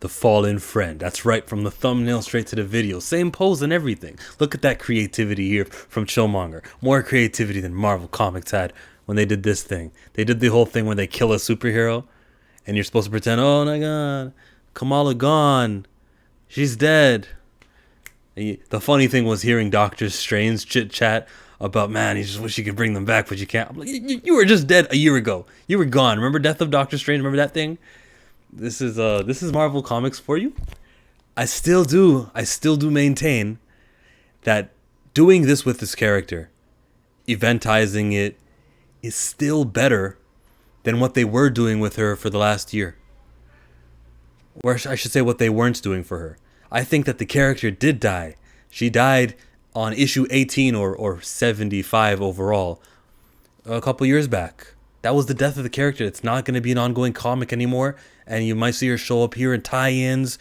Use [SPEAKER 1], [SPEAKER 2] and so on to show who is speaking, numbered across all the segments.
[SPEAKER 1] The fallen friend. That's right, from the thumbnail straight to the video. Same pose and everything. Look at that creativity here from Chillmonger. More creativity than Marvel Comics had when they did this thing. They did the whole thing where they kill a superhero and you're supposed to pretend, oh my god, Kamala gone. She's dead. And the funny thing was hearing Doctor Strange chit chat about, man, he just wish he could bring them back, but you can't. I'm like, you were just dead a year ago. You were gone. Remember Death of Doctor Strange? Remember that thing? This is Marvel Comics for you. I still do maintain that doing this with this character, eventizing it, is still better than what they were doing with her for the last year. Or I should say what they weren't doing for her. I think that the character did die. She died on issue 18 or 75 overall a couple years back. That was the death of the character. It's not going to be an ongoing comic anymore, and you might see her show up here in tie-ins.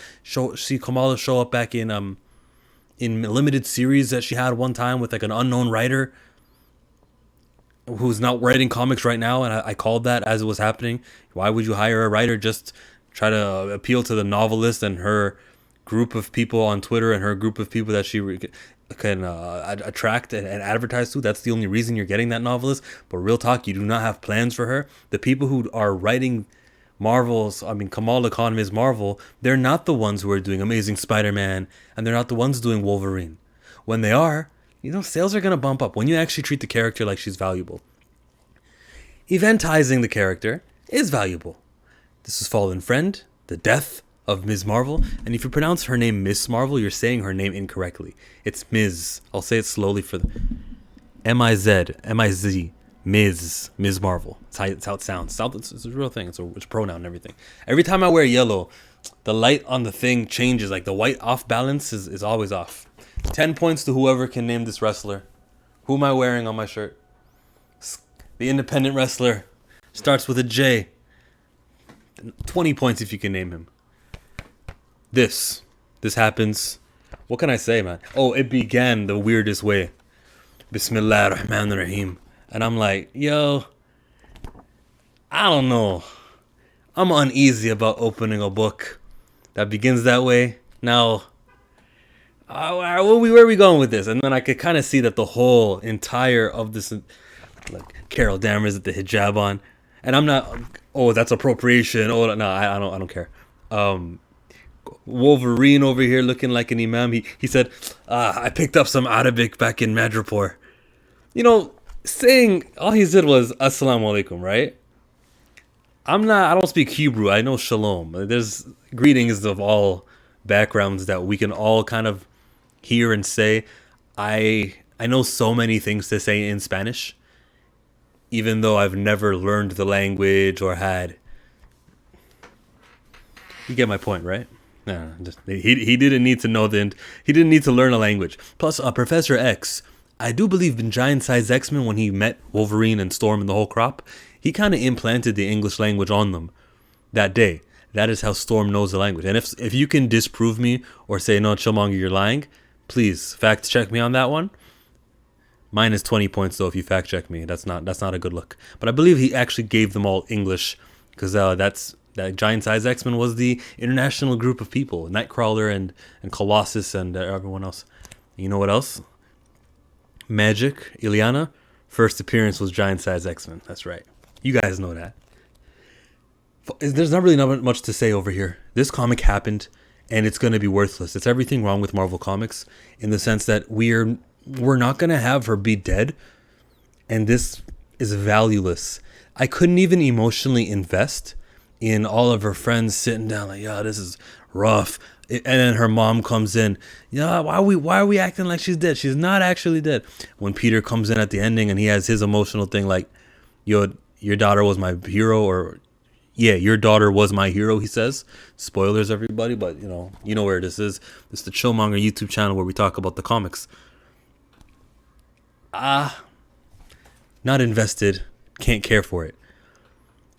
[SPEAKER 1] See Kamala show up back in limited series that she had one time with like an unknown writer who's not writing comics right now, and I called that as it was happening. Why would you hire a writer? Just try to appeal to the novelist and her group of people on Twitter and her group of people that she can attract and advertise to. That's the only reason you're getting that novelist. But real talk, you do not have plans for her. The people who are writing Kamala Khan, Ms. Marvel, they're not the ones who are doing Amazing Spider-Man, and they're not the ones doing Wolverine. When they are, sales are going to bump up when you actually treat the character like she's valuable. Eventizing the character is valuable. This is Fallen Friend, the death of Ms. Marvel, and if you pronounce her name Miss Marvel, you're saying her name incorrectly. It's Ms. I'll say it slowly for the M-I-Z, Ms. Marvel. That's how it sounds. It's a real thing. It's a pronoun and everything. Every time I wear yellow, the light on the thing changes. Like the white off balance is always off. 10 points to whoever can name this wrestler. Who am I wearing on my shirt? The independent wrestler. Starts with a J. 20 points if you can name him. This happens. What can I say, man? Oh, it began the weirdest way. Bismillah ar-Rahman ar-Rahim. And I'm like, yo, I don't know. I'm uneasy about opening a book that begins that way. Now, where are we going with this? And then I could kind of see that the whole entire of this, like Carol Danvers with the hijab on, and I'm not. Oh, that's appropriation. Oh no, I don't care. Wolverine over here looking like an imam. He said, I picked up some Arabic back in Madripoor. Saying all he said was Assalamu alaikum, right? I don't speak Hebrew. I know shalom. There's greetings of all backgrounds that we can all kind of hear and say. I know so many things to say in Spanish, even though I've never learned the language or had. You get my point, right? No, he didn't need to know he didn't need to learn a language. Plus, Professor X, I do believe in Giant Size X-Men when he met Wolverine and Storm and the whole crop, he kind of implanted the English language on them that day. That is how Storm knows the language. And if you can disprove me or say, no, Chillmonger, you're lying, please fact check me on that one. Minus 20 points though if you fact check me. That's not a good look. But I believe he actually gave them all English because that Giant Size X-Men was the international group of people. Nightcrawler and Colossus and everyone else. You know what else? Magic, Illyana, first appearance was Giant Size X-Men. That's right. You guys know that. There's not really much to say over here. This comic happened, and it's going to be worthless. It's everything wrong with Marvel Comics in the sense that we're not going to have her be dead, and this is valueless. I couldn't even emotionally invest in all of her friends sitting down like, yeah, this is rough. And then her mom comes in. Yeah, why are we acting like she's dead? She's not actually dead. When Peter comes in at the ending and he has his emotional thing like, yo, your daughter was my hero, or yeah, your daughter was my hero, he says. Spoilers, everybody, but you know where this is. It's the Chillmonger YouTube channel where we talk about the comics. Not invested, can't care for it.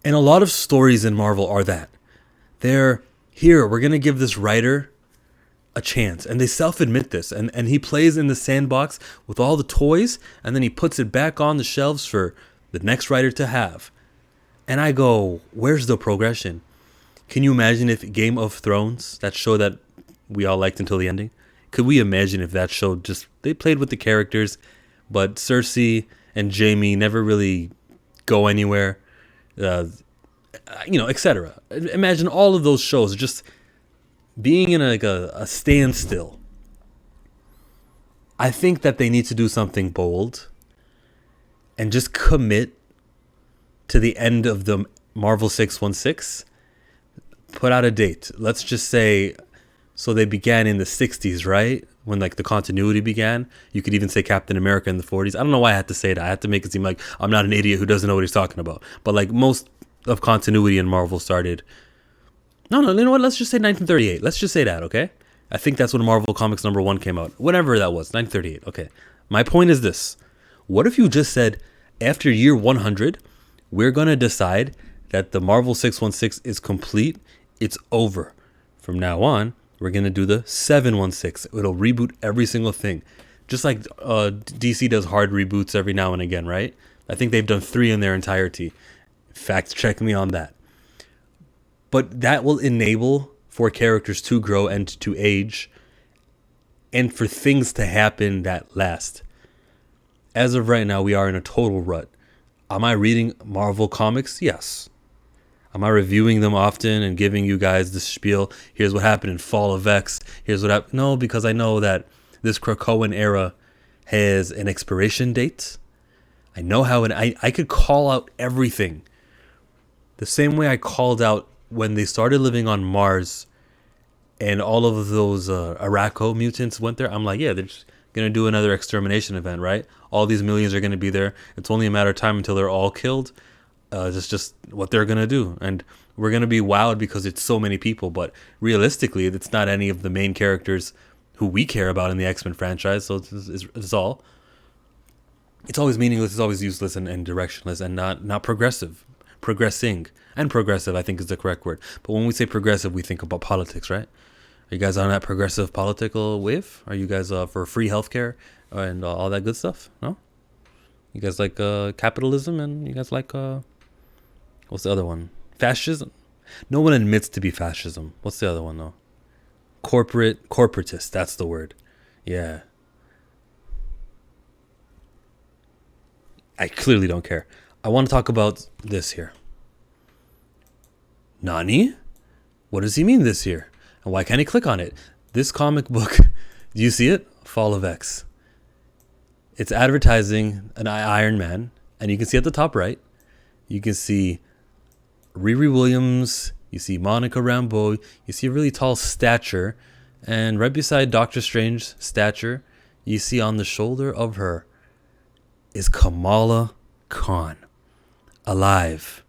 [SPEAKER 1] And a lot of stories in Marvel are that. They're, here, we're going to give this writer a chance. And they self-admit this. And he plays in the sandbox with all the toys, and then he puts it back on the shelves for the next writer to have. And I go, where's the progression? Can you imagine if Game of Thrones, that show that we all liked until the ending, could we imagine if that show just, they played with the characters, but Cersei and Jaime never really go anywhere, etc. Imagine all of those shows just being in a standstill. I think that they need to do something bold and just commit to the end of the Marvel 616. Put out a date. Let's just say, so they began in the 60s, right? When like the continuity began. You could even say Captain America in the 40s. I don't know why I had to say that. I had to make it seem like I'm not an idiot who doesn't know what he's talking about. But like most of continuity in Marvel started. No, you know what? Let's just say 1938. Let's just say that, okay? I think that's when Marvel Comics #1 came out. Whatever that was, 1938. Okay. My point is this. What if you just said, after year 100, we're going to decide that the Marvel 616 is complete. It's over. From now on, we're going to do the 716. It'll reboot every single thing. Just like DC does hard reboots every now and again, right? I think they've done 3 in their entirety. Fact check me on that. But that will enable for characters to grow and to age and for things to happen that last. As of right now, we are in a total rut. Am I reading Marvel comics? Yes. Am I reviewing them often and giving you guys the spiel? Here's what happened in Fall of X. Here's what happened. No, because I know that this Krakoan era has an expiration date. I know how I could call out everything. The same way I called out when they started living on Mars and all of those Araco mutants went there. I'm like, yeah, they're just going to do another extermination event, right? All these millions are going to be there. It's only a matter of time until they're all killed. It's just what they're going to do. And we're going to be wowed because it's so many people. But realistically, it's not any of the main characters who we care about in the X-Men franchise. So it's all. It's always meaningless. It's always useless and directionless and not progressive. Progressing. And progressive, I think, is the correct word. But when we say progressive, we think about politics, right? Are you guys on that progressive political wave? Are you guys for free healthcare and all that good stuff? No? You guys like capitalism, and you guys like what's the other one? Fascism? No one admits to be fascism. What's the other one though? Corporatist. That's the word. Yeah. I clearly don't care. I want to talk about this here. Nani? What does he mean this year? And why can't he click on it? This comic book, do you see it? Fall of X. It's advertising an Iron Man, and you can see at the top right, you can see Riri Williams, you see Monica Rambeau, you see a really tall stature, and right beside Doctor Strange's stature, you see on the shoulder of her is Kamala Khan, alive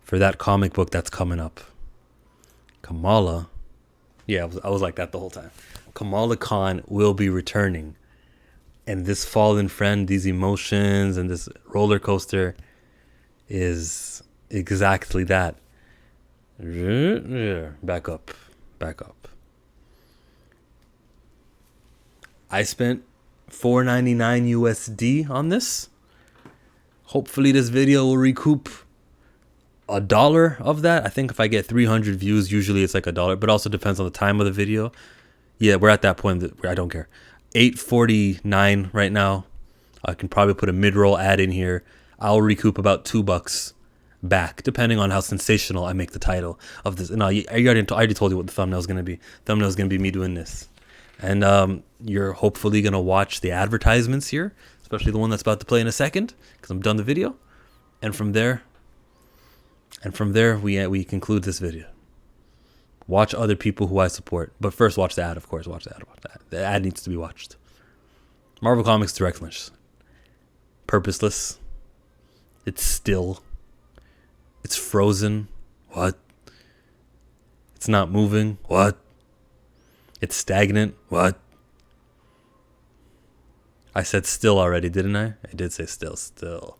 [SPEAKER 1] for that comic book that's coming up. Kamala, yeah, I was like that the whole time. Kamala Khan will be returning. And this fallen friend, these emotions, and this roller coaster is exactly that. Back up. I spent $4.99 USD on this. Hopefully this video will recoup $1 of that. I think if I get 300 views, usually it's like $1, but also depends on the time of the video. Yeah, we're at that point that I don't care. $8.49 right now. I can probably put a mid-roll ad in here. I'll recoup about $2 back, depending on how sensational I make the title of this. No, I already told you what the thumbnail is going to be. Thumbnail is going to be me doing this. And you're hopefully going to watch the advertisements here, especially the one that's about to play in a second, because I'm done the video. And from there, we conclude this video. Watch other people who I support. But first, watch the ad, of course. Watch the ad. The ad needs to be watched. Marvel Comics directionless. Purposeless. It's still. It's frozen. What? It's not moving. What? It's stagnant. What? I said still already, didn't I? I did say still.